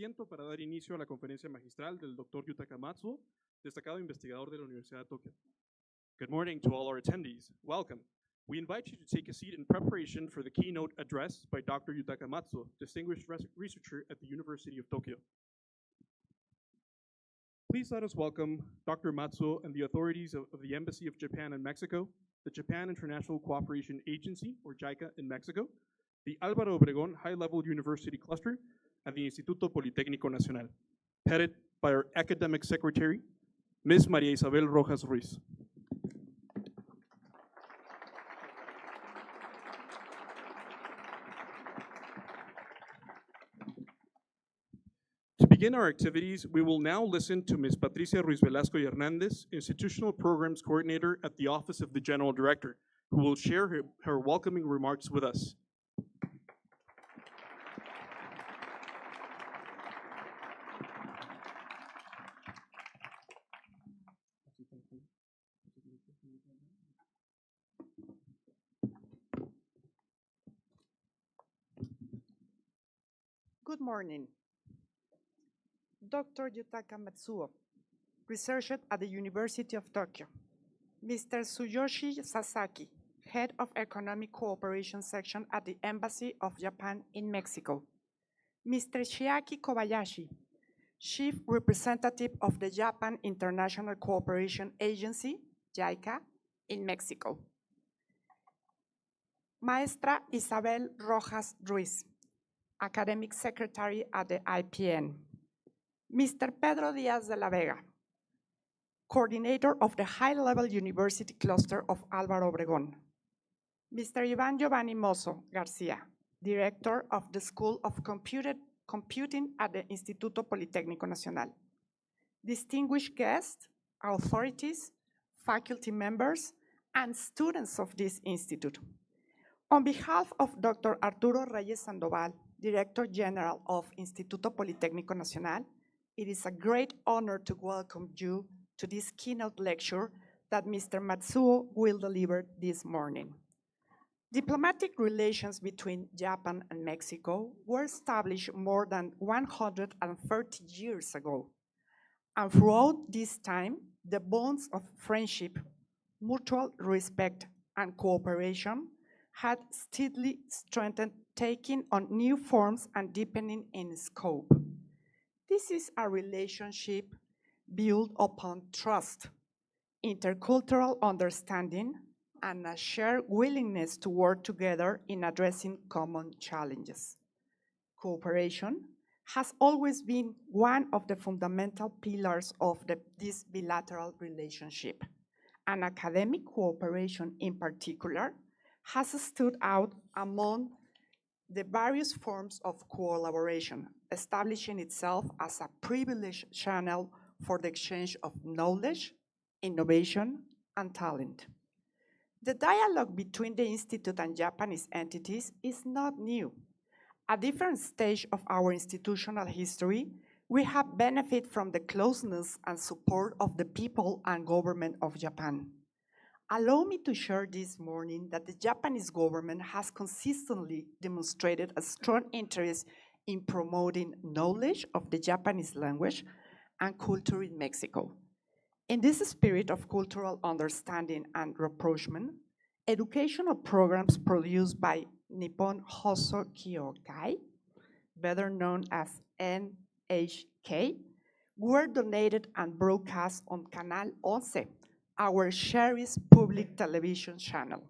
asiento para dar inicio a la conferencia magistral del Dr. Yutaka Matsuo, destacado investigador de la Universidad de Tokio. Good morning to all our attendees. Welcome. We invite you to take a seat in preparation for the keynote address by Dr. Yutaka Matsuo, distinguished researcher at the University of Tokyo. Please let us welcome Dr. Matsuo and the authorities of the Embassy of Japan in Mexico, the Japan International Cooperation Agency, or JICA, in Mexico, the Álvaro Obregón High-Level University Cluster, and the Instituto Politécnico Nacional, headed by our academic secretary, Ms. María Isabel Rojas Ruiz. To begin our activities, we will now listen to Ms. Patricia Ruiz Velasco y Hernández, Institutional Programs Coordinator at the Office of the General Director, who will share her welcoming remarks with us. Good morning. Dr. Yutaka Matsuo, researcher at the University of Tokyo. Mr. Tsuyoshi Sasaki, Head of Economic Cooperation Section at the Embassy of Japan in Mexico. Mr. Chiaki Kobayashi, Chief Representative of the Japan International Cooperation Agency, JICA, in Mexico. Maestra Isabel Rojas Ruiz, Academic Secretary at the IPN. Mr. Pedro Díaz de la Vega, Coordinator of the High-Level University Cluster of Álvaro Obregón. Mr. Iván Giovanni Mozo Garcia, Director of the School of Computing at the Instituto Politécnico Nacional. Distinguished guests, authorities, faculty members, and students of this institute. On behalf of Dr. Arturo Reyes Sandoval, Director General of Instituto Politécnico Nacional, it is a great honor to welcome you to this keynote lecture that Mr. Matsuo will deliver this morning. Diplomatic relations between Japan and Mexico were established more than 130 years ago. And throughout this time, the bonds of friendship, mutual respect, and cooperation had steadily strengthened, taking on new forms and deepening in scope. This is a relationship built upon trust, intercultural understanding, and a shared willingness to work together in addressing common challenges. Cooperation has always been one of the fundamental pillars of this bilateral relationship, and academic cooperation in particular has stood out among the various forms of collaboration, establishing itself as a privileged channel for the exchange of knowledge, innovation, and talent. The dialogue between the Institute and Japanese entities is not new. At different stage of our institutional history, we have benefited from the closeness and support of the people and government of Japan. Allow me to share this morning that the Japanese government has consistently demonstrated a strong interest in promoting knowledge of the Japanese language and culture in Mexico. In this spirit of cultural understanding and rapprochement, educational programs produced by Nippon Hoso Kyokai, better known as NHK, were donated and broadcast on Canal 11, our cherished public television channel.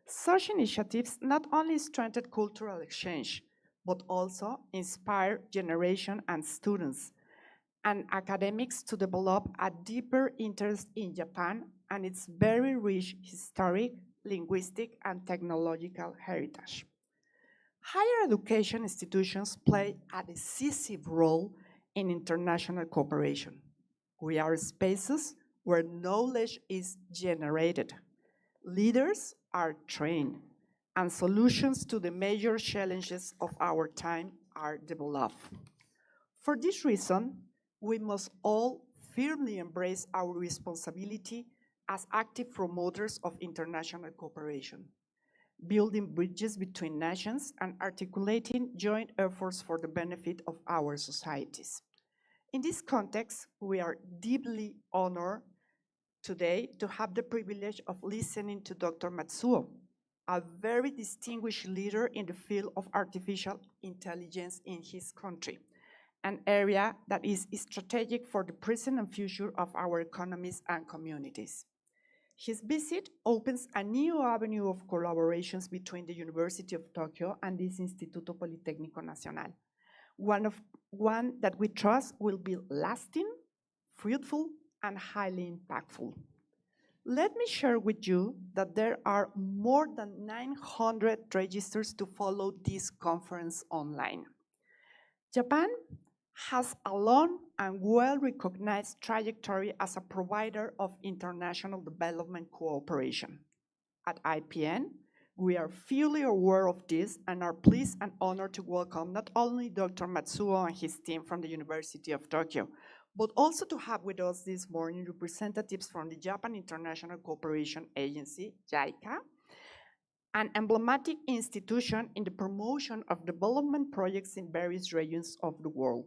Such initiatives not only strengthened cultural exchange, but also inspire generation and students and academics to develop a deeper interest in Japan and its very rich historic, linguistic, and technological heritage. Higher education institutions play a decisive role in international cooperation. We are spaces where knowledge is generated, leaders are trained, and solutions to the major challenges of our time are developed. For this reason, we must all firmly embrace our responsibility as active promoters of international cooperation. building bridges between nations, and articulating joint efforts for the benefit of our societies. In this context, we are deeply honored today to have the privilege of listening to Dr. Matsuo, a very distinguished leader in the field of artificial intelligence in his country, an area that is strategic for the present and future of our economies and communities. His visit opens a new avenue of collaborations between the University of Tokyo and this Instituto Politécnico Nacional, one that we trust will be lasting, fruitful, and highly impactful. Let me share with you that there are more than 900 registers to follow this conference online. Japan has a long and well-recognized trajectory as a provider of international development cooperation. At IPN, we are fully aware of this and are pleased and honored to welcome not only Dr. Matsuo and his team from the University of Tokyo, but also to have with us this morning representatives from the Japan International Cooperation Agency, JICA, an emblematic institution in the promotion of development projects in various regions of the world.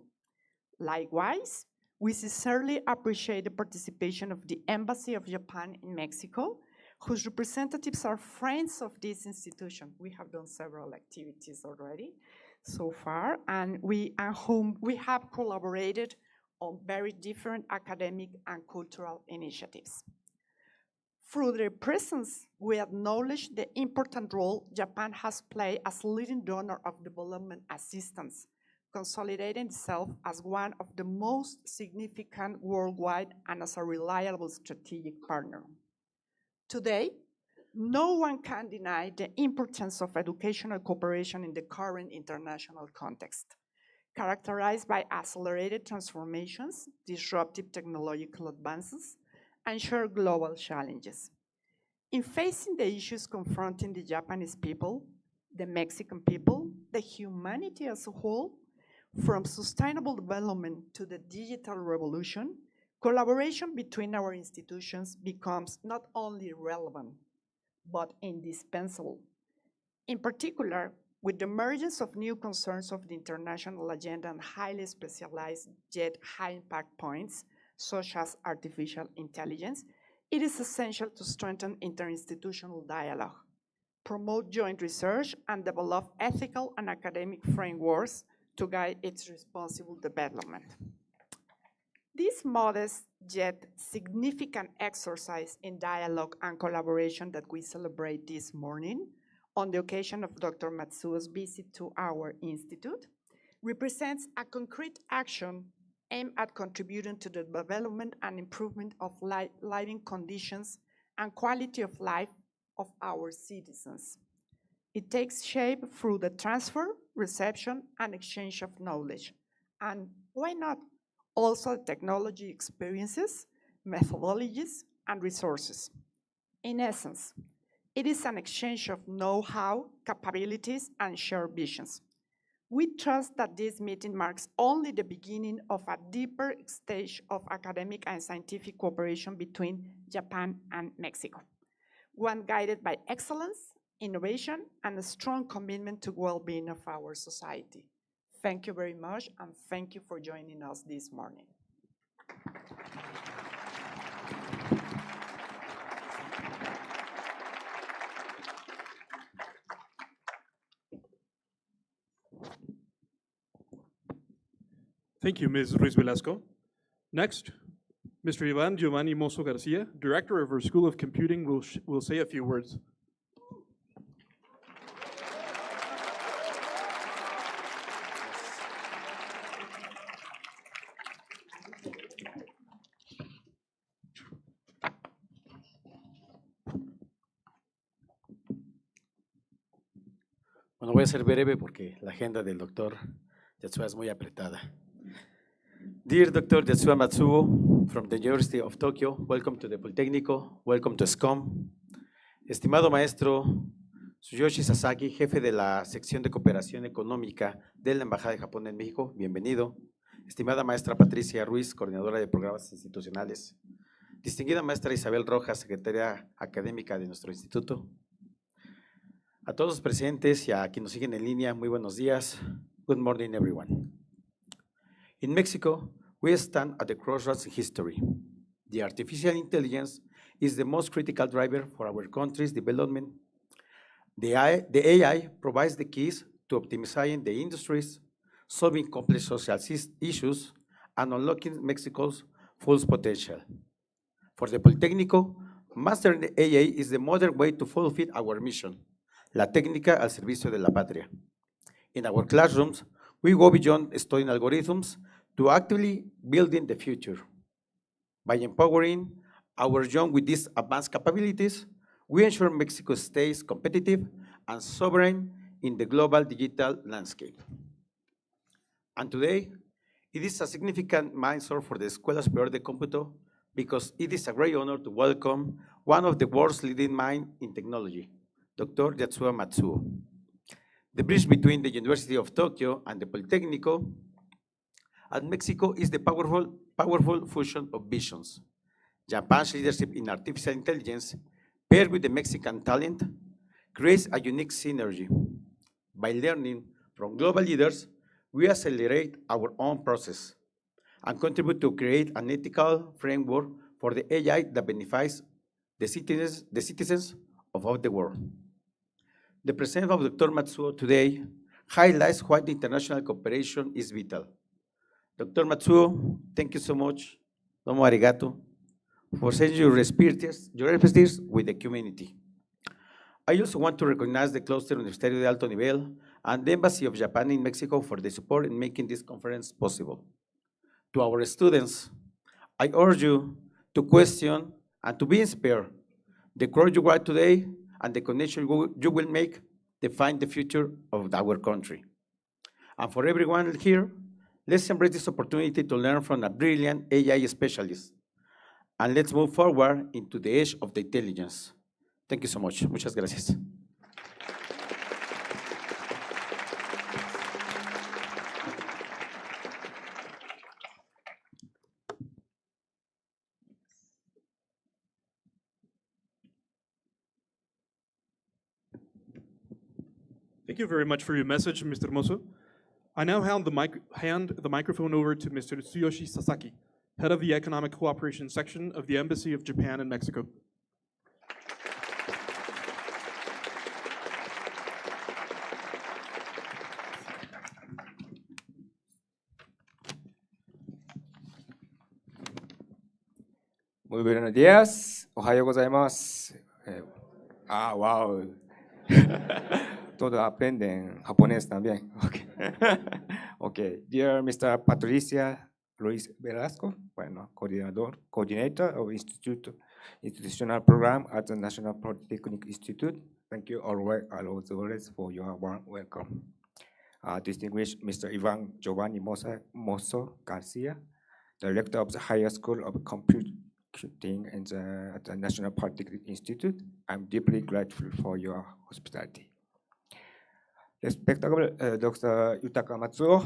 Likewise, we sincerely appreciate the participation of the Embassy of Japan in Mexico, whose representatives are friends of this institution. We have done several activities already so far, and whom we have collaborated on very different academic and cultural initiatives. Through their presence, we acknowledge the important role Japan has played as leading donor of development assistance, consolidating itself as one of the most significant worldwide and as a reliable strategic partner. Today, no one can deny the importance of educational cooperation in the current international context, characterized by accelerated transformations, disruptive technological advances, and shared global challenges. In facing the issues confronting the Japanese people, the Mexican people, the humanity as a whole, from sustainable development to the digital revolution, collaboration between our institutions becomes not only relevant, but indispensable. In particular, with the emergence of new concerns of the international agenda and highly specialized yet high-impact points, such as artificial intelligence, it is essential to strengthen interinstitutional dialogue, promote joint research, and develop ethical and academic frameworks to guide its responsible development. This modest yet significant exercise in dialogue and collaboration that we celebrate this morning on the occasion of Dr. Matsuo's visit to our institute represents a concrete action aimed at contributing to the development and improvement of living conditions and quality of life of our citizens. It takes shape through the transfer, reception, and exchange of knowledge, and why not also technology experiences, methodologies, and resources. In essence, it is an exchange of know-how, capabilities, and shared visions. We trust that this meeting marks only the beginning of a deeper stage of academic and scientific cooperation between Japan and Mexico, one guided by excellence, innovation, and a strong commitment to well-being of our society. Thank you very much, and thank you for joining us this morning. Thank you, Ms. Ruiz Velasco. Next, Mr. Ivan Giovanni Mosso Garcia, Director of our School of Computing, will say a few words. Bueno, voy a ser breve porque la agenda del doctor Yatsuo es muy apretada. Dear Dr. Yutaka Matsuo from the University of Tokyo, welcome to the Politécnico, welcome to ESCOM. Estimado maestro Tsuyoshi Sasaki, jefe de la sección de cooperación económica de la Embajada de Japón en México, bienvenido. Estimada maestra Patricia Ruiz, coordinadora de programas institucionales. Distinguida maestra Isabel Rojas, secretaria académica de nuestro instituto. A todos los presentes y a quienes nos siguen en línea, muy buenos días. Good morning, everyone. In Mexico, we stand at the crossroads in history. The artificial intelligence is the most critical driver for our country's development. The AI provides the keys to optimizing the industries, solving complex social issues, and unlocking Mexico's full potential. For the Politécnico, mastering the AI is the modern way to fulfill our mission, la técnica al servicio de la patria. In our classrooms, we go beyond studying algorithms to actively building the future. By empowering our young with these advanced capabilities, we ensure Mexico stays competitive and sovereign in the global digital landscape. And today, it is a significant milestone for the Escuela Superior de Cómputo because it is a great honor to welcome one of the world's leading minds in technology, Dr. Yutaka Matsuo. The bridge between the University of Tokyo and the Politécnico at Mexico is the powerful fusion of visions. Japan's leadership in artificial intelligence, paired with the Mexican talent, creates a unique synergy. By learning from global leaders, we accelerate our own process and contribute to create an ethical framework for the AI that benefits the citizens of all the world. The presence of Dr. Matsuo today highlights why the international cooperation is vital. Dr. Matsuo, thank you so much, domo arigato, for sharing your expertise with the community. I also want to recognize the Cluster Universitario de Alto Nivel and the Embassy of Japan in Mexico for the support in making this conference possible. To our students, I urge you to question and to be inspired. The courage you are today and the connection you will make define the future of our country. And for everyone here, let's embrace this opportunity to learn from a brilliant AI specialist. And let's move forward into the age of the intelligence. Thank you so much. Muchas gracias. Thank you very much for your message, Mr. Moso. I now hand the microphone over to Mr. Tsuyoshi Sasaki, head of the Economic Cooperation Section of the Embassy of Japan in Mexico. Muy buenos días. Ohayo gozaimasu. Wow. Todos aprenden japonés también. Okay. Okay. Dear Mr. Patricia Luis Velasco, coordinator of Institutional Program at the National Politécnico Institute. Thank you always for your warm welcome. Distinguished Mr. Ivan Giovanni Mosso Garcia, Director of the Higher School of Computing at the National Politécnico Institute. I'm deeply grateful for your hospitality. Respectable Dr. Yutaka Matsuo,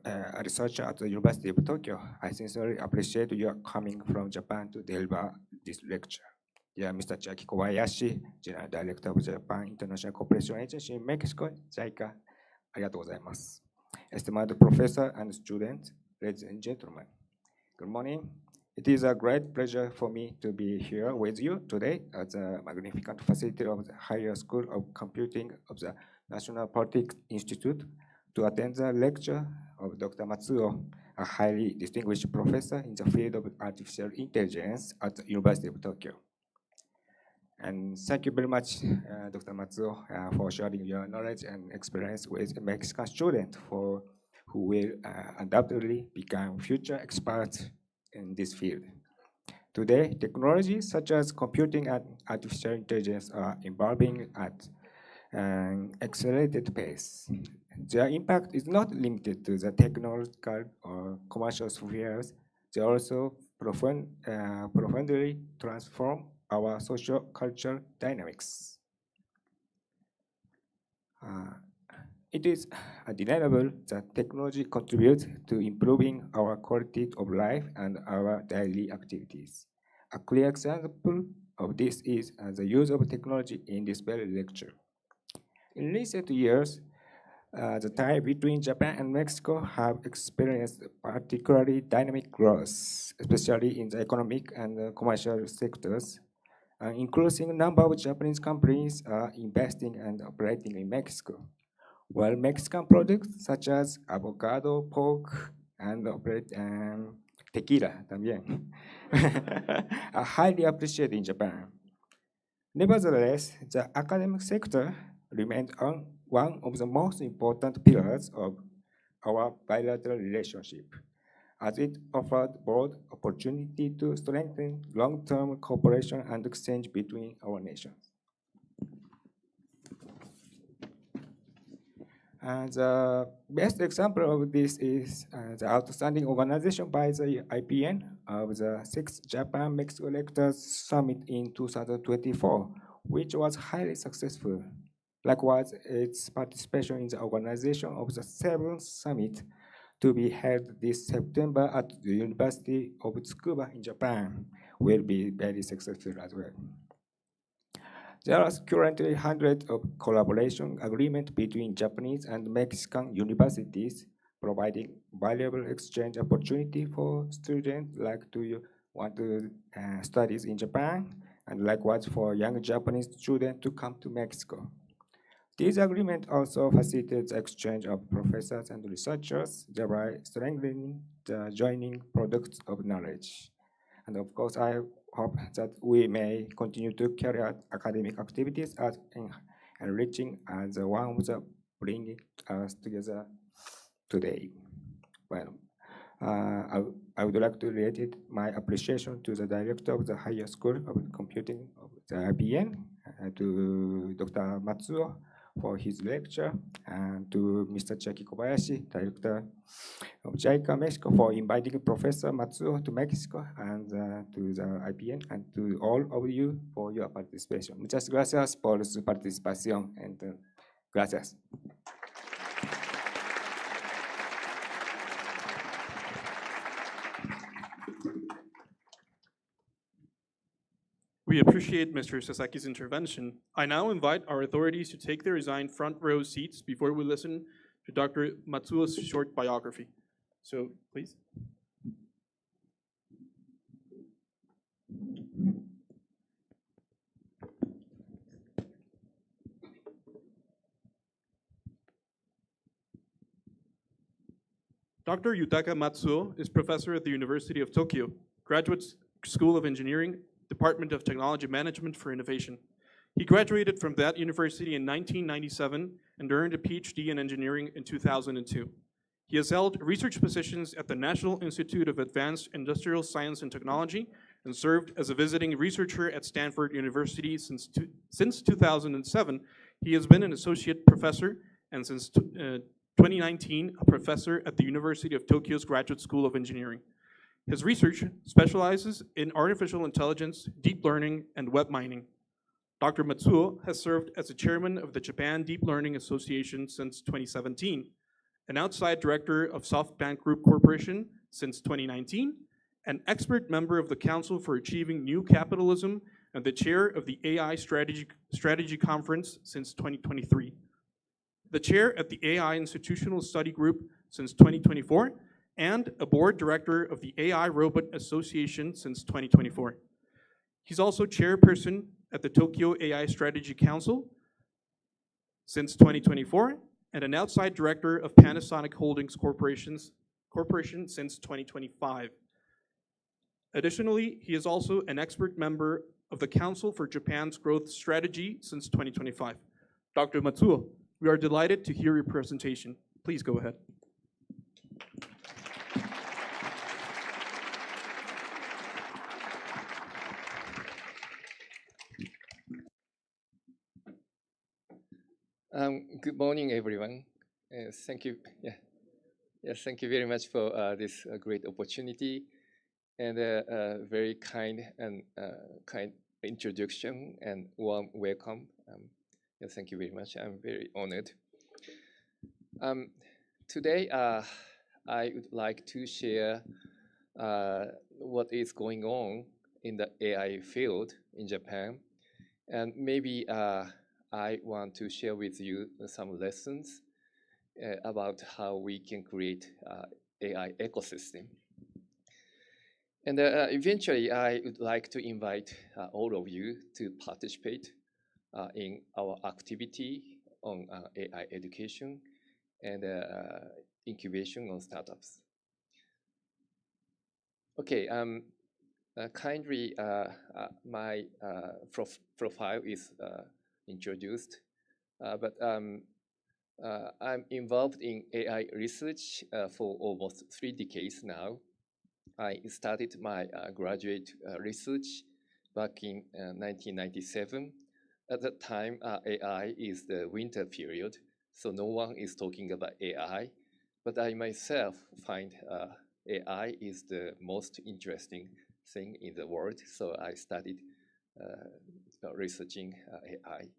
a researcher at the University of Tokyo, I sincerely appreciate your coming from Japan to deliver this lecture. Dear Mr. Chiaki Kobayashi, General Director of Japan International Cooperation Agency in Mexico, JICA, arigatou gozaimasu. Estimated professor and students, ladies and gentlemen, good morning. It is a great pleasure for me to be here with you today at the magnificent facility of the Higher School of Computing of the National Politécnico Institute to attend the lecture of Dr. Matsuo, a highly distinguished professor in the field of artificial intelligence at the University of Tokyo. And thank you very much, Dr. Matsuo, for sharing your knowledge and experience with Mexican students who will undoubtedly become future experts in this field. Today, technologies such as computing and artificial intelligence are evolving at an accelerated pace. Their impact is not limited to the technological or commercial spheres. They also profoundly transform our social-cultural dynamics. It is undeniable that technology contributes to improving our quality of life and our daily activities. A clear example of this is the use of technology in this very lecture. In recent years, the ties between Japan and Mexico have experienced particularly dynamic growth, especially in the economic and commercial sectors. An increasing number of Japanese companies are investing and operating in Mexico, while Mexican products such as avocado, pork, and tequila también are highly appreciated in Japan. Nevertheless, the academic sector remains one of the most important pillars of our bilateral relationship, as it offers broad opportunity to strengthen long-term cooperation and exchange between our nations. And the best example of this is the outstanding organization by the IPN of the 6th Japan-Mexico Lectors Summit in 2024, which was highly successful. Likewise, its participation in the organization of the 7th Summit to be held this September at the University of Tsukuba in Japan will be very successful as well. There are currently hundreds of collaboration agreements between Japanese and Mexican universities, providing valuable exchange opportunity for students like to want to study in Japan, and likewise for young Japanese students to come to Mexico. These agreements also facilitate the exchange of professors and researchers, thereby strengthening the joining products of knowledge. And of course, I hope that we may continue to carry out academic activities as enriching as the ones that bring us together today. Well, I would like to relate my appreciation to the director of the Higher School of Computing of the IBN, to Dr. Matsuo for his lecture, and to Mr. Chiaki Kobayashi, director of JICA Mexico, for inviting Professor Matsuo to Mexico, and to the IPN, and to all of you for your participation. Muchas gracias por su participación, and gracias. We appreciate Mr. Sasaki's intervention. I now invite our authorities to take their assigned front row seats before we listen to Dr. Matsuo's short biography. So, please. Dr. Yutaka Matsuo is professor at the University of Tokyo, Graduate School of Engineering, Department of Technology Management for Innovation. He graduated from that university in 1997 and earned a PhD in engineering in 2002. He has held research positions at the National Institute of Advanced Industrial Science and Technology and served as a visiting researcher at Stanford University since 2007. He has been an associate professor and since 2019 a professor at the University of Tokyo's Graduate School of Engineering. His research specializes in artificial intelligence, deep learning, and web mining. Dr. Matsuo has served as the chairman of the Japan Deep Learning Association since 2017, an outside director of SoftBank Group Corporation since 2019, an expert member of the Council for Achieving New Capitalism, and the chair of the AI Strategy Conference since 2023. The chair at the AI Institutional Study Group since 2024, and a board director of the AI Robot Association since 2024. He's also chairperson at the Tokyo AI Strategy Council since 2024, and an outside director of Panasonic Holdings Corporation since 2025. Additionally, he is also an expert member of the Council for Japan's Growth Strategy since 2025. Dr. Matsuo, we are delighted to hear your presentation. Please go ahead. Good morning, everyone. Thank you. Thank you very much for this great opportunity and very kind introduction and warm welcome. Thank you very much. I'm very honored. Today, I would like to share what is going on in the AI field in Japan, and maybe I want to share with you some lessons about how we can create AI ecosystem. And eventually, I would like to invite all of you to participate in our activity on AI education and incubation on startups. Okay, kindly, my profile is introduced, but I'm involved in AI research for almost 3 decades now. I started my graduate research back in 1997. At that time, AI is the winter period, so no one is talking about AI. But I myself find AI is the most interesting thing in the world, so I started researching AI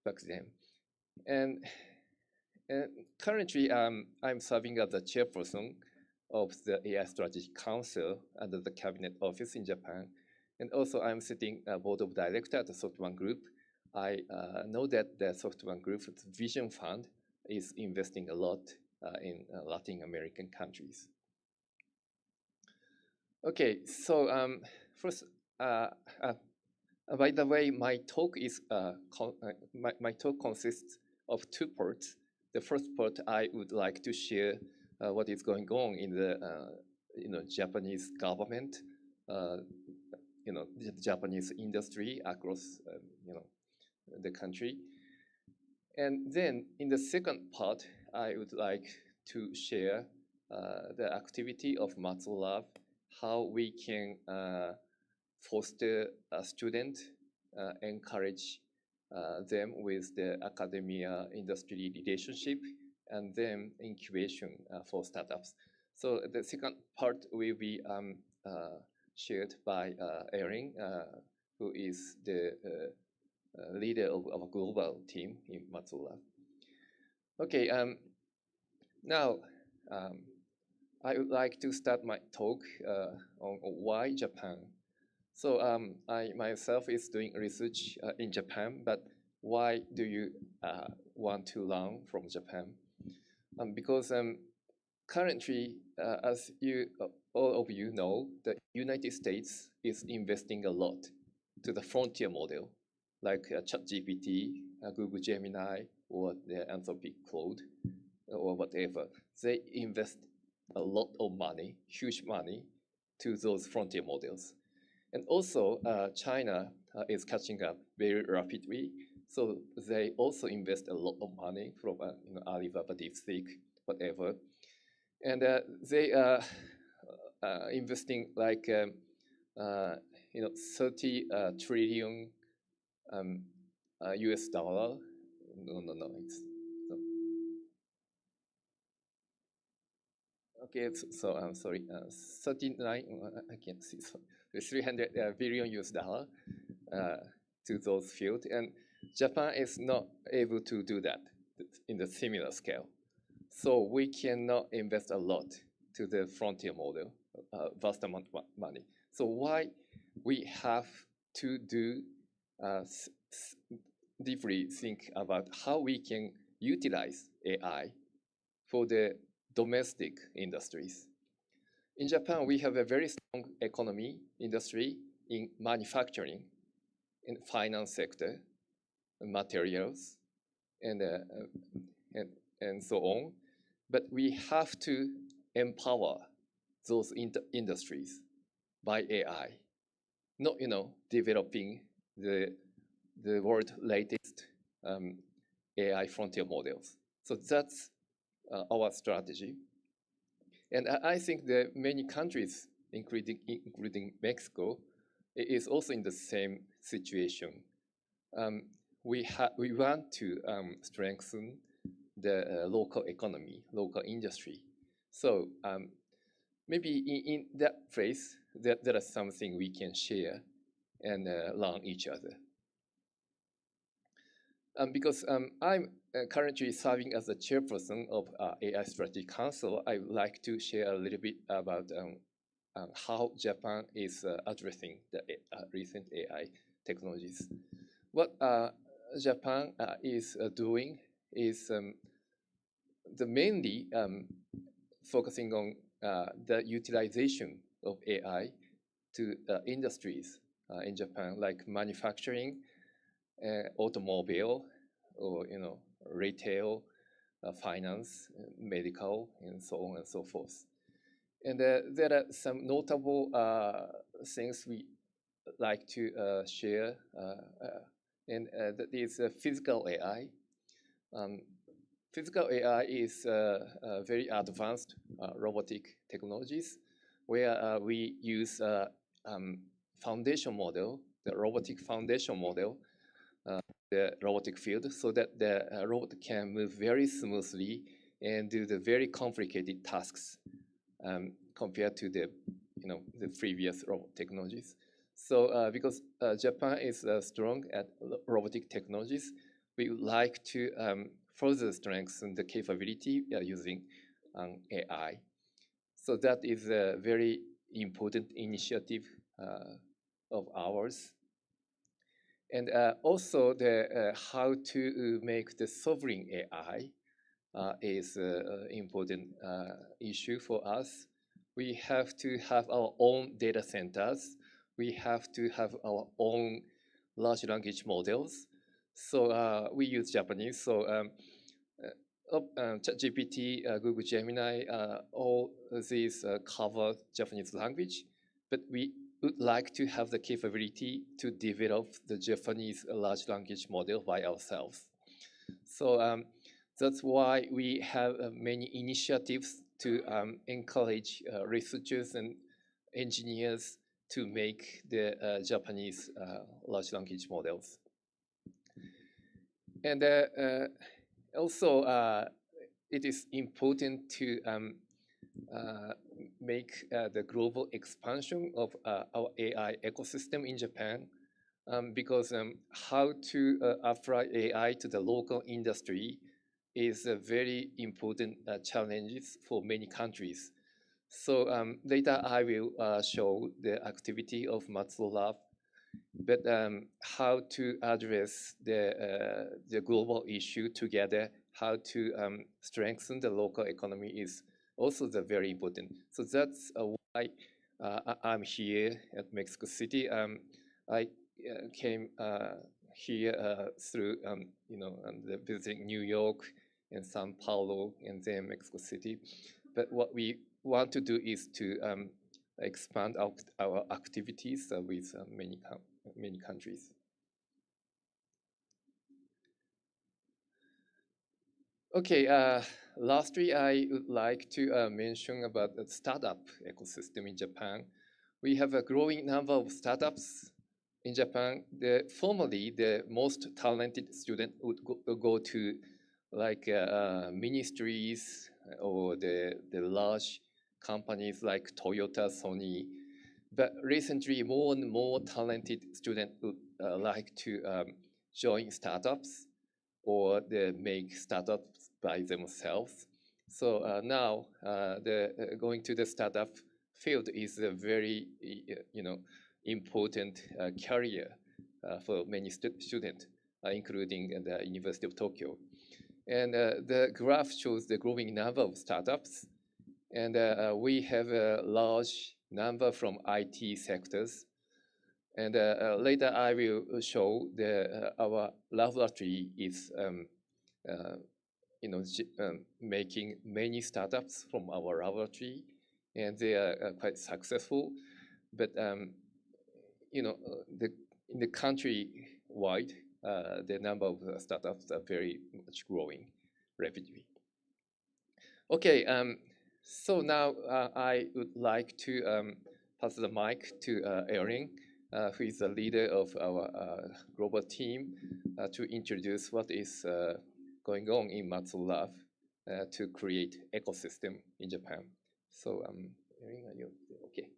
back then. And currently, I'm serving as the chairperson of the AI Strategy Council under the Cabinet Office in Japan. And also, I'm sitting board of director at the SoftBank Group. I know that the SoftBank Group's Vision Fund is investing a lot in Latin American countries. Okay, so first, by the way, my talk is my talk consists of 2 parts. The first part, I would like to share what is going on in the Japanese government, the Japanese industry across the country. And then in the second part, I would like to share the activity of Matsuo Lab, how we can foster a student, encourage them with the academia industry relationship, and then incubation for startups. So the second part will be shared by Erin, who is the leader of our global team in Matsuo Lab. Okay, now I would like to start my talk on why Japan. So I myself is doing research in Japan, but why do you want to learn from Japan? Because currently, as all of you know, the United States is investing a lot to the frontier model, like ChatGPT, Google Gemini, or the Anthropic Claude, or whatever. They invest a lot of money, huge money, to those frontier models. And also, China is catching up very rapidly. So they also invest a lot of money from Alibaba, DeepSeek, whatever. And they are investing like 30 trillion US dollar. No, it's no. Okay, so I'm sorry, 39. I can't see. So 300 billion US dollar to those fields, and Japan is not able to do that in the similar scale. So we cannot invest a lot to the frontier model, vast amount of money. So why we have to do deeply think about how we can utilize AI for the domestic industries. In Japan, we have a very strong economy industry in manufacturing, in finance sector, materials, and so on. But we have to empower those industries by AI, not developing the world's latest AI frontier models. So that's our strategy. And I think that many countries, including Mexico, is also in the same situation. We want to strengthen the local economy, local industry. So maybe in that place, there is something we can share and learn each other. Because I'm currently serving as the chairperson of AI Strategy Council, I would like to share a little bit about how Japan is addressing the recent AI technologies. What Japan is doing is mainly focusing on the utilization of AI to industries in Japan, like manufacturing, automobile, or retail, finance, medical, and so on and so forth. And there are some notable things we like to share, and that is physical AI. Physical AI is very advanced robotic technologies, where we use foundation model, the robotic foundation model, the robotic field, so that the robot can move very smoothly and do the very complicated tasks compared to the previous robot technologies. So because Japan is strong at robotic technologies, we would like to further strengthen the capability using AI. So that is a very important initiative of ours. And also the how to make the sovereign AI is an important issue for us. We have to have our own data centers. We have to have our own large language models. So we use Japanese. So ChatGPT, Google Gemini, all these cover Japanese language, but we would like to have the capability to develop the Japanese large language model by ourselves. So that's why we have many initiatives to encourage researchers and engineers to make the Japanese large language models. And also, it is important to make the global expansion of our AI ecosystem in Japan, because how to apply AI to the local industry is a very important challenge for many countries. So later I will show the activity of Matsuo Lab, but how to address the global issue together, how to strengthen the local economy is also very important. So that's why I'm here at Mexico City. I came here through visiting New York and Sao Paulo and then Mexico City. But what we want to do is to expand our activities with many countries. Okay, lastly, I would like to mention about the startup ecosystem in Japan. We have a growing number of startups in Japan. Formerly, the most talented student would go to like ministries or the large companies like Toyota, Sony. But recently, more and more talented students would like to join startups or they make startups by themselves. So now, going to the startup field is a very, important career for many students, including the University of Tokyo. And the graph shows the growing number of startups, and we have a large number from IT sectors. And later I will show our laboratory is making many startups from our laboratory, and they are quite successful. But in the country-wide, the number of startups are very much growing rapidly. Okay, so now I would like to pass the mic to Erin, who is the leader of our global team, to introduce what is going on in Matsuo Lab to create ecosystem in Japan. So, Erin, are you okay?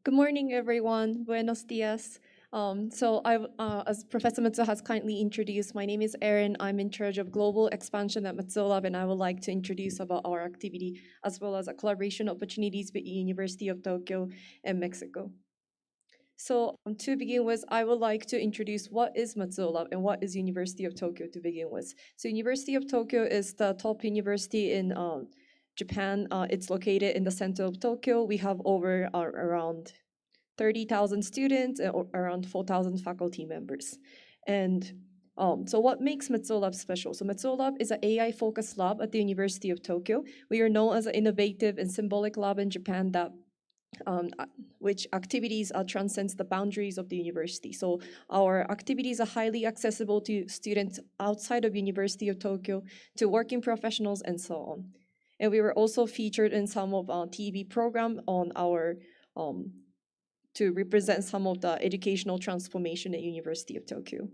Good morning, everyone. Buenos dias. As Professor Matsuo has kindly introduced, my name is Erin. I'm in charge of global expansion at Matsuo Lab, and I would like to introduce about our activity as well as collaboration opportunities with the University of Tokyo and Mexico. So to begin with, I would like to introduce what is Matsuo Lab and what is University of Tokyo to begin with. So University of Tokyo is the top university in Japan. It's located in the center of Tokyo. We have over around 30,000 students and around 4,000 faculty members. And so what makes Matsuo Lab special? So Matsuo Lab is an AI-focused lab at the University of Tokyo. We are known as an innovative and symbolic lab in Japan that which activities transcends the boundaries of the university. So our activities are highly accessible to students outside of University of Tokyo, to working professionals, and so on. And we were also featured in some of our TV program on our to represent some of the educational transformation at University of Tokyo.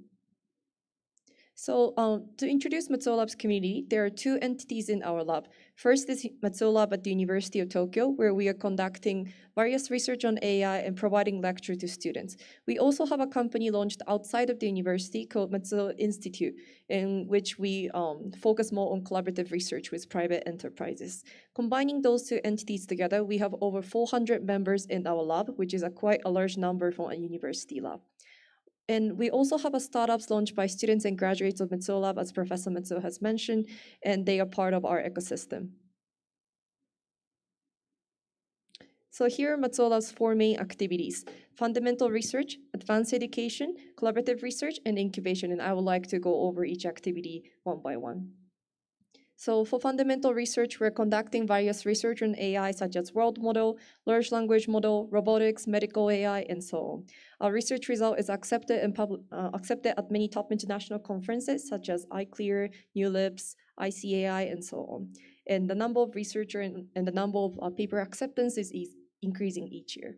So to introduce Matsuo Lab's community, there are two entities in our lab. First is Matsuo Lab at the University of Tokyo, where we are conducting various research on AI and providing lecture to students. We also have a company launched outside of the university called Matsuo Institute, in which we focus more on collaborative research with private enterprises. Combining those two entities together, we have over 400 members in our lab, which is quite a large number for a university lab. And we also have a startups launched by students and graduates of Matsuo Lab, as Professor Matsuo has mentioned, and they are part of our ecosystem. So here are Matsuo Lab's four main activities: fundamental research, advanced education, collaborative research, and incubation. And I would like to go over each activity one by one. So for fundamental research, we're conducting various research on AI, such as world model, large language model, robotics, medical AI, and so on. Our research result is accepted at many top international conferences, such as iClear, NewLips, ICAI, and so on. And the number of researchers and the number of paper acceptance is increasing each year.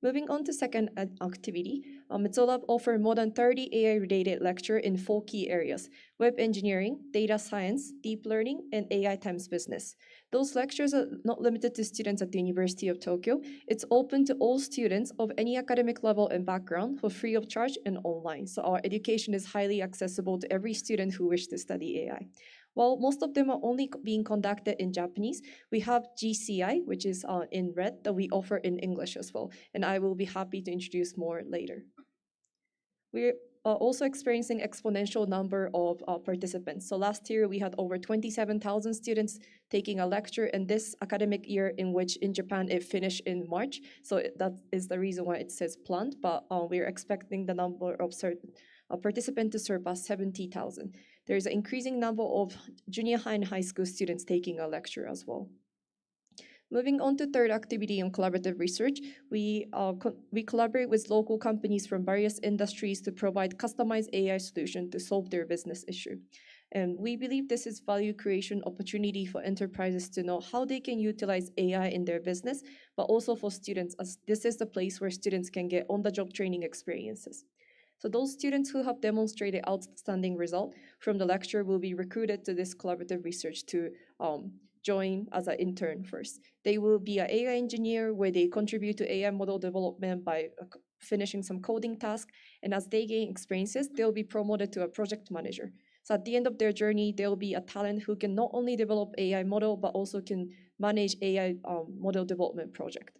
Moving on to second activity, Matsuo Lab offers more than 30 AI-related lectures in 4 key areas: web engineering, data science, deep learning, and AI times business. Those lectures are not limited to students at the University of Tokyo. It's open to all students of any academic level and background for free of charge and online. So our education is highly accessible to every student who wishes to study AI. While most of them are only being conducted in Japanese, we have GCI, which is in red, that we offer in English as well. And I will be happy to introduce more later. We're also experiencing exponential number of participants. So last year, we had over 27,000 students taking a lecture, and this academic year, in which in Japan it finished in March. So that is the reason why it says planned, but we're expecting the number of participants to surpass 70,000. There is an increasing number of junior high and high school students taking a lecture as well. Moving on to third activity on collaborative research, we collaborate with local companies from various industries to provide customized AI solutions to solve their business issue. And we believe this is value creation opportunity for enterprises to know how they can utilize AI in their business, but also for students, as this is the place where students can get on-the-job training experiences. So those students who have demonstrated outstanding result from the lecture will be recruited to this collaborative research to join as an intern first. They will be an AI engineer where they contribute to AI model development by finishing some coding tasks. And as they gain experiences, they'll be promoted to a project manager. So at the end of their journey, they'll be a talent who can not only develop AI model, but also can manage AI model development project.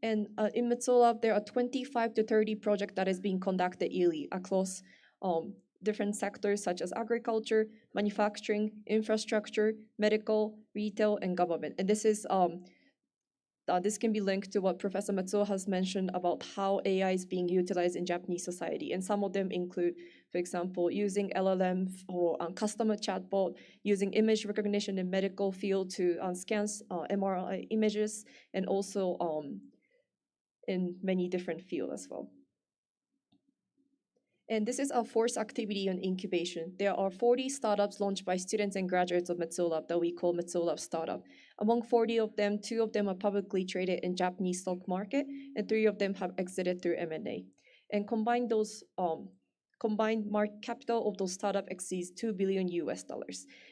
And in Matsuo Lab, there are 25 to 30 projects that is being conducted yearly across different sectors such as agriculture, manufacturing, infrastructure, medical, retail, and government. And this is this can be linked to what Professor Matsuo has mentioned about how AI is being utilized in Japanese society. And some of them include, for example, using LLM for customer chatbot, using image recognition in medical field to scan MRI images, and also in many different fields as well. And this is our fourth activity on incubation. There are 40 startups launched by students and graduates of Matsuo Lab that we call Matsuo Lab Startup. Among 40 of them, 2 of them are publicly traded in Japanese stock market, and 3 of them have exited through M&A. And combined market capital of those startups exceeds $2 billion.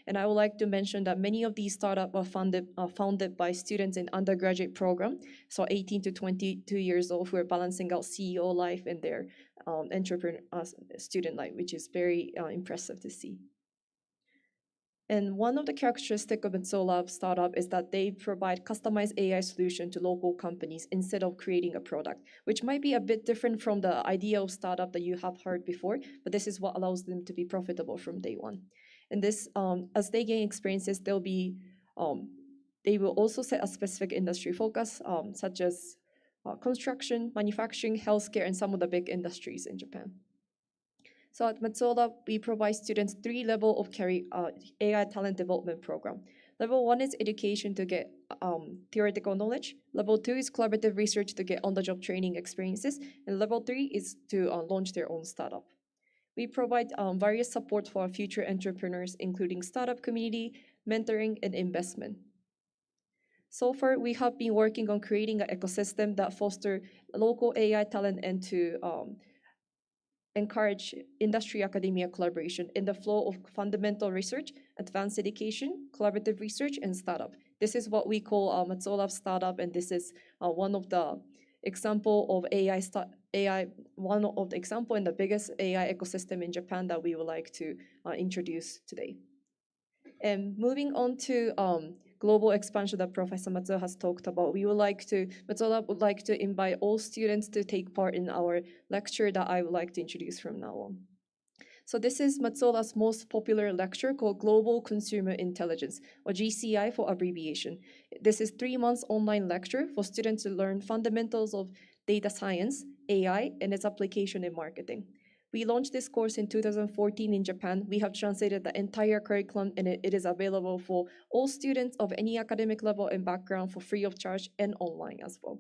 And I would like to mention that many of these startups are founded by students in undergraduate program, so 18 to 22 years old, who are balancing out CEO life and their entrepreneur student life, which is very impressive to see. And one of the characteristics of Matsuo Lab startup is that they provide customized AI solution to local companies instead of creating a product, which might be a bit different from the idea of startup that you have heard before, but this is what allows them to be profitable from day one. And this, as they gain experiences, they will also set a specific industry focus, such as construction, manufacturing, healthcare, and some of the big industries in Japan. So at Matsuo Lab, we provide students 3 levels of AI talent development program. Level 1 is education to get theoretical knowledge. Level 2 is collaborative research to get on-the-job training experiences. And level 3 is to launch their own startup. We provide various support for our future entrepreneurs, including startup community, mentoring, and investment. So far, we have been working on creating an ecosystem that fosters local AI talent and to encourage industry academia collaboration in the flow of fundamental research, advanced education, collaborative research, and startup. This is what we call Matsuo Lab startup, and this is one of the example of one of the example in the biggest AI ecosystem in Japan that we would like to introduce today. And moving on to global expansion that Professor Matsuo has talked about, Matsuo Lab would like to invite all students to take part in our lecture that I would like to introduce from now on. So this is Matsuo Lab's most popular lecture called Global Consumer Intelligence, or GCI for abbreviation. This is 3 months online lecture for students to learn fundamentals of data science, AI, and its application in marketing. We launched this course in 2014 in Japan. We have translated the entire curriculum, and it is available for all students of any academic level and background for free of charge and online as well.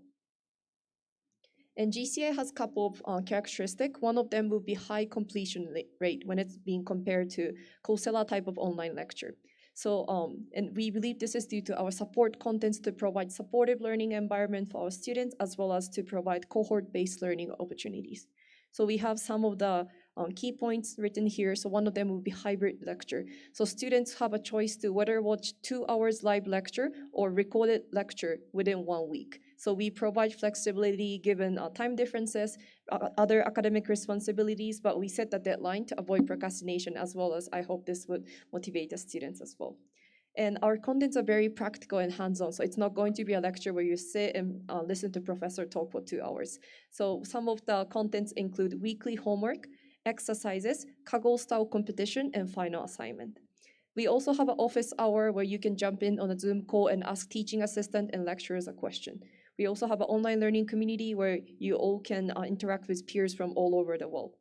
And GCI has a couple of characteristics. One of them will be high completion rate when it's being compared to Coursera type of online lecture. So, and we believe this is due to our support contents to provide supportive learning environment for our students, as well as to provide cohort-based learning opportunities. So we have some of the key points written here. So one of them will be hybrid lecture. So students have a choice to whether watch 2 hours live lecture or recorded lecture within 1 week. So we provide flexibility given time differences, other academic responsibilities, but we set the deadline to avoid procrastination, as well as I hope this would motivate the students as well. And our contents are very practical and hands-on, so it's not going to be a lecture where you sit and listen to professor talk for 2 hours. So some of the contents include weekly homework, exercises, Kaggle-style competition, and final assignment. We also have an office hour where you can jump in on a Zoom call and ask teaching assistant and lecturers a question. We also have an online learning community where you all can interact with peers from all over the world.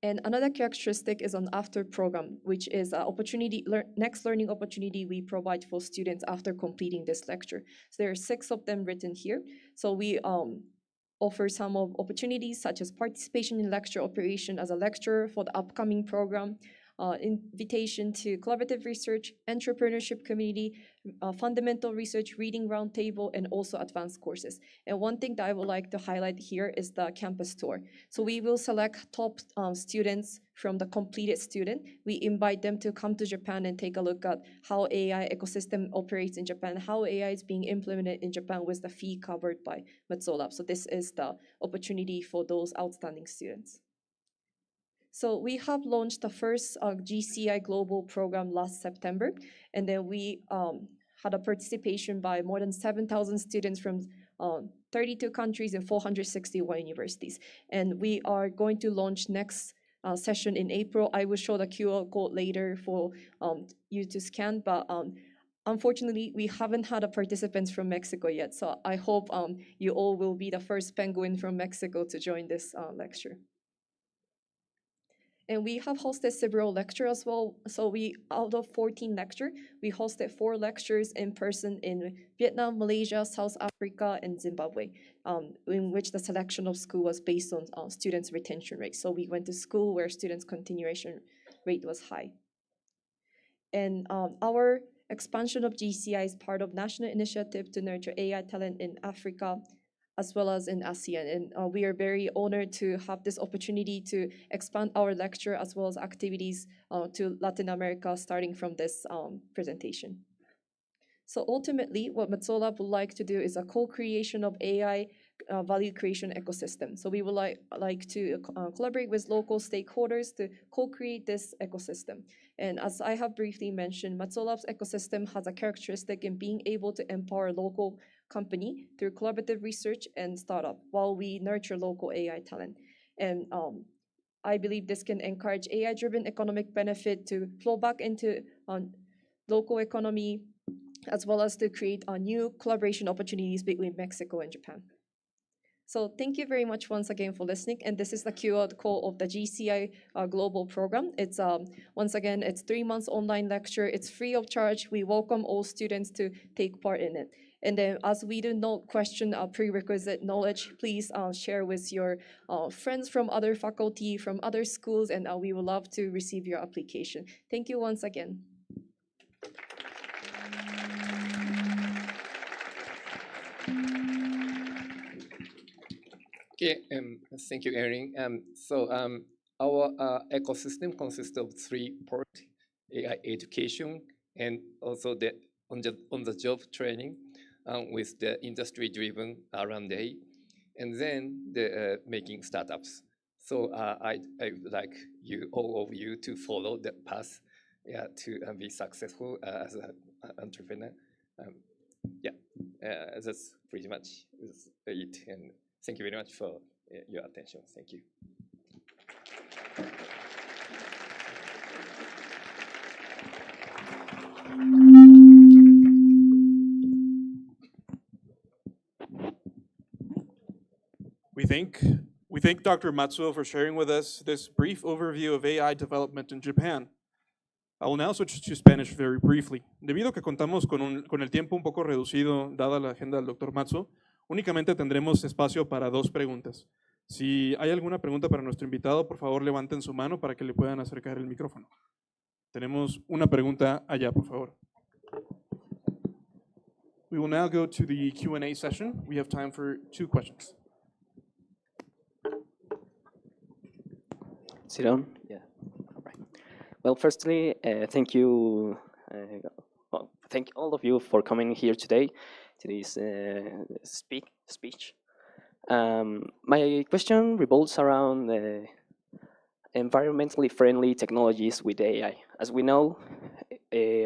And another characteristic is an after program, which is an next learning opportunity we provide for students after completing this lecture. So there are 6 of them written here. So we offer some of opportunities such as participation in lecture operation as a lecturer for the upcoming program, invitation to collaborative research, entrepreneurship community, fundamental research, reading roundtable, and also advanced courses. And one thing that I would like to highlight here is the campus tour. So we will select top students from the completed student. We invite them to come to Japan and take a look at how AI ecosystem operates in Japan, how AI is being implemented in Japan with the fee covered by Matsuo Lab. So this is the opportunity for those outstanding students. So we have launched the first GCI Global program last September, and then we had a participation by more than 7,000 students from 32 countries and 461 universities. And we are going to launch next session in April. I will show the QR code later for you to scan, but unfortunately, we haven't had participants from Mexico yet. So I hope you all will be the first penguin from Mexico to join this lecture. And we have hosted several lectures as well. So out of 14 lectures, we hosted 4 lectures in person in Vietnam, Malaysia, South Africa, and Zimbabwe, in which the selection of school was based on students' retention rate. So we went to school where students' continuation rate was high. And our expansion of GCI is part of national initiative to nurture AI talent in Africa, as well as in ASEAN. And we are very honored to have this opportunity to expand our lecture as well as activities to Latin America, starting from this presentation. So ultimately, what Matsuo Lab would like to do is a co-creation of AI value creation ecosystem. So we would like to collaborate with local stakeholders to co-create this ecosystem. And as I have briefly mentioned, Matsuo Lab's ecosystem has a characteristic in being able to empower local company through collaborative research and startup while we nurture local AI talent. And I believe this can encourage AI-driven economic benefit to flow back into local economy, as well as to create new collaboration opportunities between Mexico and Japan. So thank you very much once again for listening. And this is the QR code of the GCI Global Program. It's once again, it's 3 months online lecture. It's free of charge. We welcome all students to take part in it. And then as we do not question prerequisite knowledge, please share with your friends from other faculty, from other schools, and we would love to receive your application. Thank you once again. Okay, thank you, Erin. So our ecosystem consists of 3 parts: AI education, and also the on-the-job training with the industry-driven R&D, and then the making startups. So I would like all of you to follow that path, to be successful as an entrepreneur. That's pretty much it. And thank you very much for your attention. Thank you. We thank Dr. Matsuo for sharing with us this brief overview of AI development in Japan. I will now switch to Spanish very briefly. Debido a que contamos con el tiempo un poco reducido, dada la agenda del Dr. Matsuo, únicamente tendremos espacio para 2 preguntas. Si hay alguna pregunta para nuestro invitado, por favor levanten su mano para que le puedan acercar el micrófono. Tenemos una pregunta allá, por favor. We will now go to the Q&A session. We have time for 2 questions. Sit down? Yeah. All right. Well, firstly, thank you. Thank all of you for coming here today to this speech. My question revolves around environmentally friendly technologies with AI. As we know,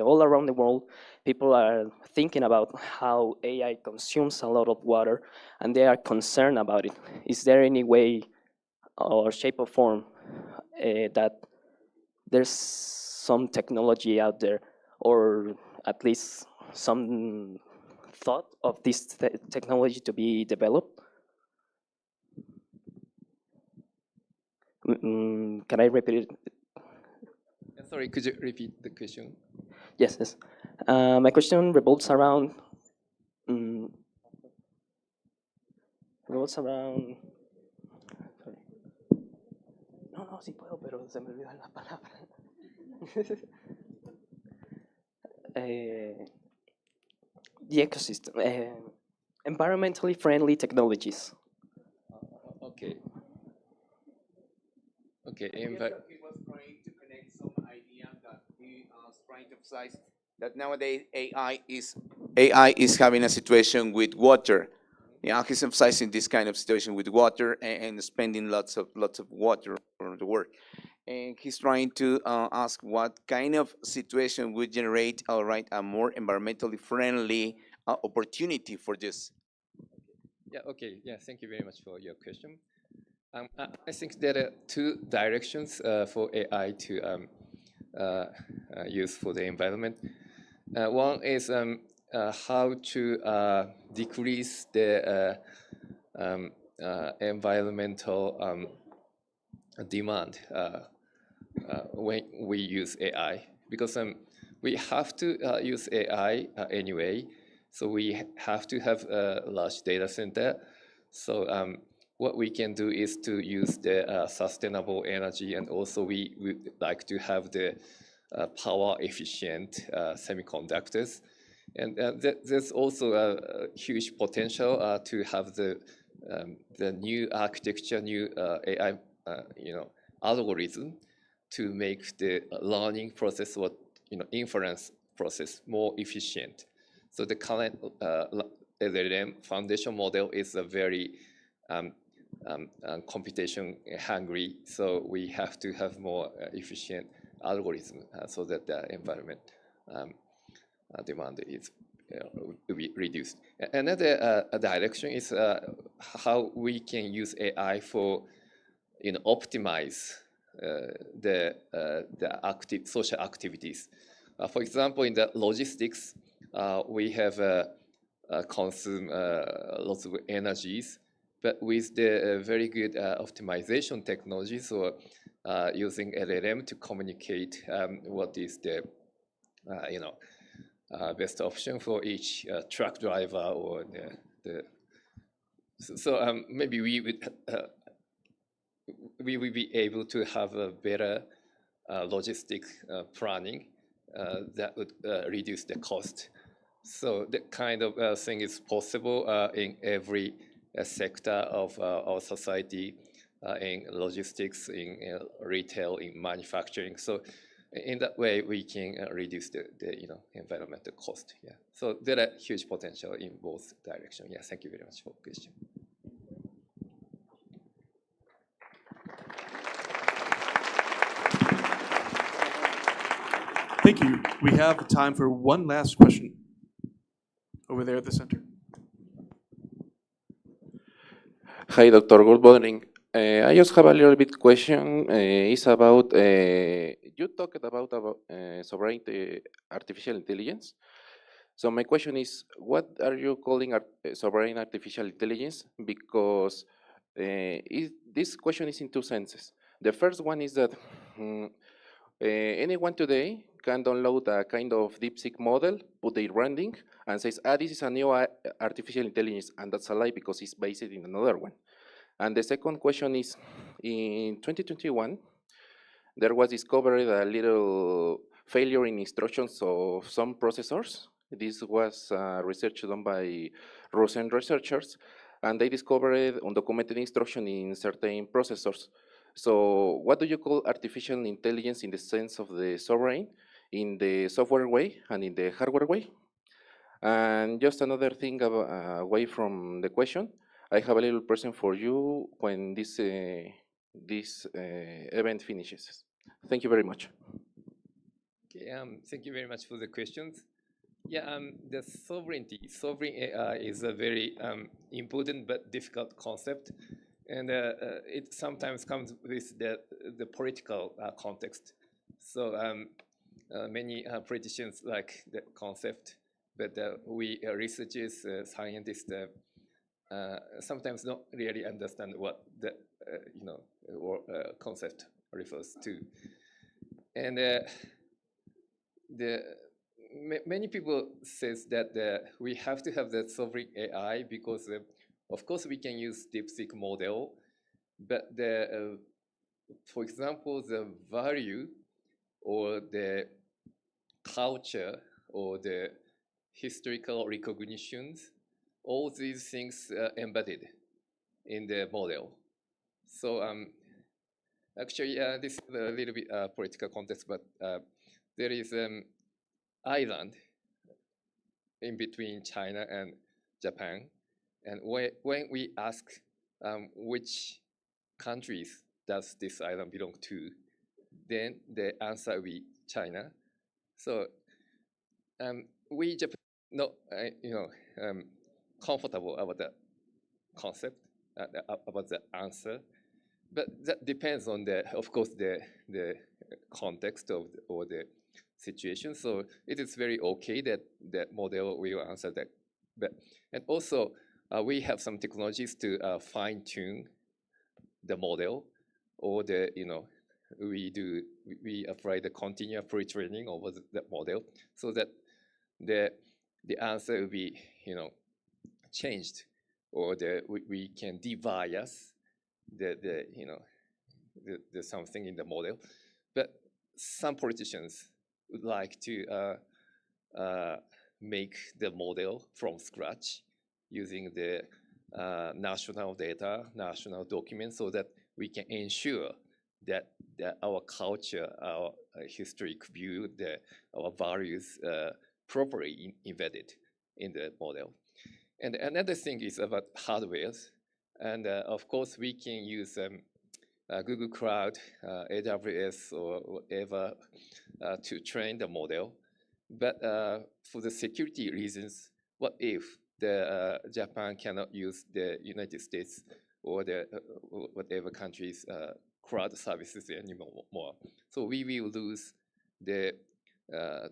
all around the world, people are thinking about how AI consumes a lot of water, and they are concerned about it. Is there any way or shape or form that there's some technology out there, or at least some thought of this technology to be developed? Can I repeat it? Sorry, could you repeat the question? Yes. My question revolves around sorry. No, sí puedo, pero se me olvidó la palabra. The ecosystem, environmentally friendly technologies. Okay. He was trying to connect some idea that he was trying to emphasize that nowadays AI is having a situation with water. Yeah, he's emphasizing this kind of situation with water and spending lots of water for the work. And he's trying to ask what kind of situation would generate, a more environmentally friendly opportunity for this. Thank you very much for your question. I think there are 2 directions for AI to use for the environment. One is how to decrease the environmental demand when we use AI, because we have to use AI anyway, so we have to have a large data center. So what we can do is to use the sustainable energy, and also we would like to have the power efficient semiconductors. And there's also a huge potential to have the new architecture, new AI, algorithm to make the learning process or inference process more efficient. So the current LLM foundation model is a very computation hungry, so we have to have more efficient algorithm so that the environment demand is will be reduced. Another direction is how we can use AI for optimize the social activities. For example, in the logistics, we have consume lots of energies, but with the very good optimization technologies or using LLM to communicate what is the best option for each truck driver or maybe we will be able to have a better logistic planning that would reduce the cost. So that kind of thing is possible in every sector of our society, in logistics, in retail, in manufacturing. So in that way, we can reduce the environmental cost. Yeah. So there are huge potential in both directions. Yeah. Thank you very much for the question. Thank you. We have time for one last question. Over there at the center. Hi, Dr. Good morning. I just have a little bit question. It's about, you talked about sovereign artificial intelligence. So my question is, what are you calling sovereign artificial intelligence? Because this question is in two senses. The first one is that anyone today can download a kind of DeepSeek model, put their branding, and says, this is a new artificial intelligence, and that's a lie because it's based in another one. And the second question is, in 2021, there was discovered a little failure in instructions of some processors. This was research done by Russian researchers, and they discovered undocumented instruction in certain processors. So what do you call artificial intelligence in the sense of the sovereign, in the software way and in the hardware way? And just another thing away from the question, I have a little present for you when this event finishes. Thank you very much. Okay, thank you very much for the questions. Yeah, the sovereign AI is a very important but difficult concept, and it sometimes comes with the political context. So many politicians like the concept, but we researchers, scientists, sometimes don't really understand what the concept refers to, and many people says that we have to have the sovereign AI because of course we can use DeepSeek model, but for example the value or the culture or the historical recognitions, all these things embedded in the model. So actually, this is a little bit political context, but there is island in between China and Japan, and when we ask which countries does this island belong to, then the answer will be China. So we Japan not comfortable about the concept, about the answer, but that depends on of course the context of or the situation. So it is very okay that the model will answer that. And also we have some technologies to fine tune the model, or we apply the continuous pre-training over the model so that the answer will be changed, or we can debias the something in the model. But some politicians would like to make the model from scratch using the national data, national documents, so that we can ensure that our culture, our historic view, our values properly embedded in the model. And another thing is about hardware. And of course, we can use Google Cloud, AWS, or whatever to train the model. But for the security reasons, what if Japan cannot use the United States or the whatever countries' cloud services anymore? So we will lose the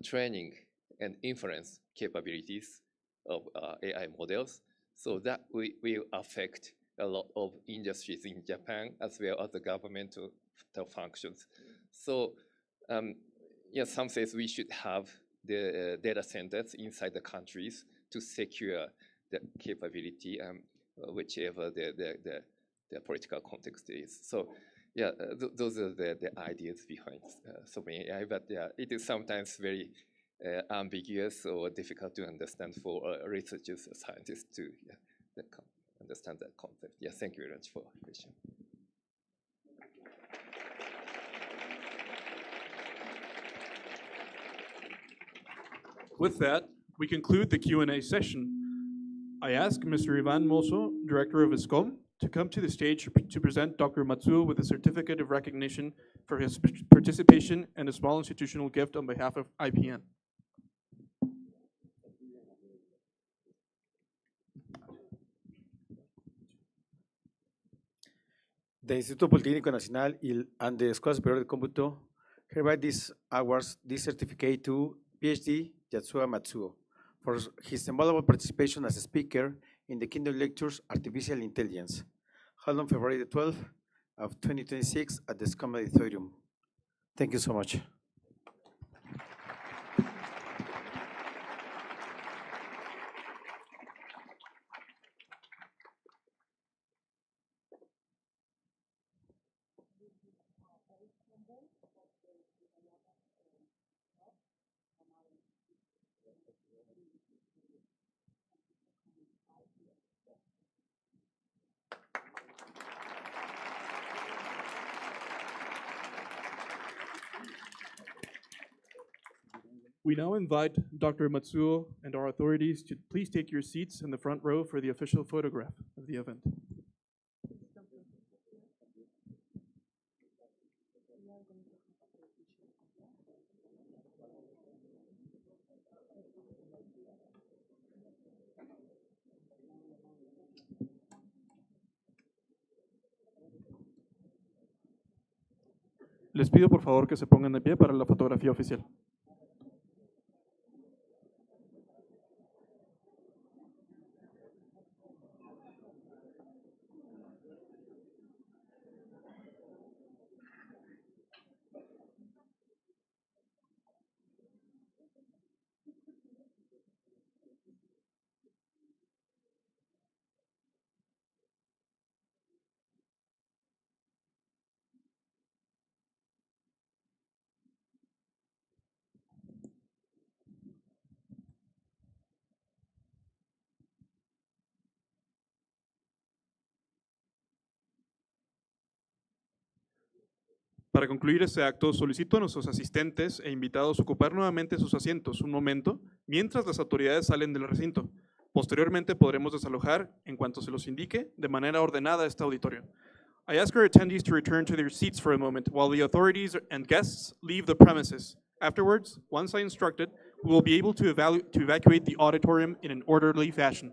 training and inference capabilities of AI models. So that will affect a lot of industries in Japan as well as the governmental functions. So some says we should have the data centers inside the countries to secure the capability, whichever the political context is. So those are the ideas behind sovereign AI, but it is sometimes very ambiguous or difficult to understand for researchers or scientists to understand that concept. Thank you very much for the question. With that, we conclude the Q&A session. I ask Mr. Ivan Moso, Director of ESCOM, to come to the stage to present Dr. Matsuo with a certificate of recognition for his participation and a small institutional gift on behalf of IPN. The Instituto Politécnico Nacional and the Escuela Superior de Cómputo hereby this certificate to PhD Yutaka Matsuo for his invaluable participation as a speaker in the keynote lectures Artificial Intelligence, held on February the 12th of 2026 at the ESCOM Auditorium. Thank you so much. We now invite Dr. Matsuo and our authorities to please take your seats in the front row for the official photograph of the event. Les pido por favor que se pongan de pie para la fotografía oficial. Para concluir este acto, solicito a nuestros asistentes e invitados ocupar nuevamente sus asientos un momento mientras las autoridades salen del recinto. Posteriormente podremos desalojar, en cuanto se los indique, de manera ordenada este auditorio. I ask our attendees to return to their seats for a moment while the authorities and guests leave the premises. Afterwards, once I instructed, we will be able to evacuate the auditorium in an orderly fashion.